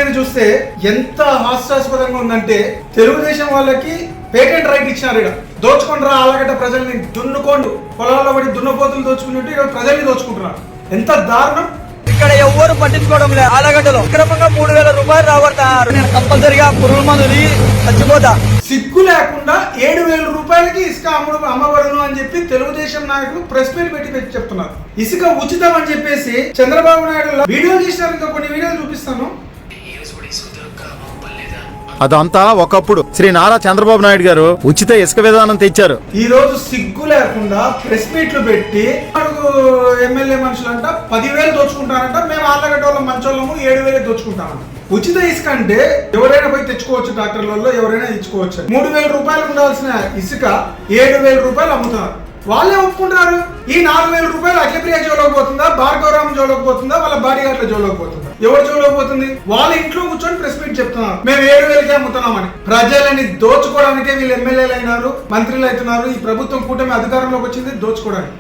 తీరు చూస్తే ఎంత హాస్యాస్పదంగా ఉందంటే తెలుగుదేశం వాళ్ళకి పేటెంట్ రైట్ ఇచ్చినారు. ఇక్కడ దోచుకుంటారా ఆలగడ్డ ప్రజల్ని, దున్నుకోండు పొలాల్లో పడి దున్నపోతులు దోచుకున్నట్టు ఇక్కడ ప్రజల్ని దోచుకుంటున్నారు. ఎంత దారుణం. ఇక్కడ ఎవరు పట్టించుకోవడం లేదు. ఆలగడ్డలో అక్రమంగా 3000 రూపాయలు రాబడతారు. నేను కంపల్సరిగా పురుగుల మందుని చచ్చిపోతా. సిగ్గు లేకుండా 7000 రూపాయలకి ఇసుక అమ్మబడును అని చెప్పి తెలుగుదేశం నాయకులు ప్రెస్ మీట్ పెట్టి చెప్తున్నారు. ఇసుక ఉచితం అని చెప్పేసి చంద్రబాబు నాయుడు వీడియోలు చేసినారు. ఇంకా కొన్ని వీడియోలు చూపిస్తాను. అదంతా ఒకప్పుడు శ్రీ నారా చంద్రబాబు నాయుడు గారు ఉచిత ఇసుక విధానం తెచ్చారు. ఈ రోజు సిగ్గు లేకుండా ప్రెస్ మీట్లు పెట్టి ఎమ్మెల్యే మనుషులంట 10,000 దోచుకుంటారంట, మేము ఆళ్ళగడ్డ వాళ్ళం మంచోళ్ళము 7,000 దోచుకుంటామంట. ఉచిత ఇసుక అంటే ఎవరైనా పోయి తెచ్చుకోవచ్చు, డాక్టర్లలో ఎవరైనా ఇచ్చుకోవచ్చు. 3,000 రూపాయలు ఉండాల్సిన ఇసుక 7,000 రూపాయలు అమ్ముతున్నారు. వాళ్ళే ఒప్పుకుంటారు. ఈ 4,000 రూపాయలు అఖిలప్రియ జోలోకి పోతుందా, భార్గవరామ్ జోలోకి పోతుందా, వాళ్ళ బాడీ గార్డ్ల జోలోకి పోతుందా? ఎవరు జోలోకి పోతుంది? వాళ్ళ ఇంట్లో కూర్చొని ప్రెస్ మీట్ చెప్తున్నారు మేము 7,000కే అమ్ముతున్నామని. ప్రజలని దోచుకోవడానికే వీళ్ళు ఎమ్మెల్యేలు అయినారు, మంత్రులు అవుతున్నారు. ఈ ప్రభుత్వం కూటమి అధికారంలోకి వచ్చింది దోచుకోవడానికి.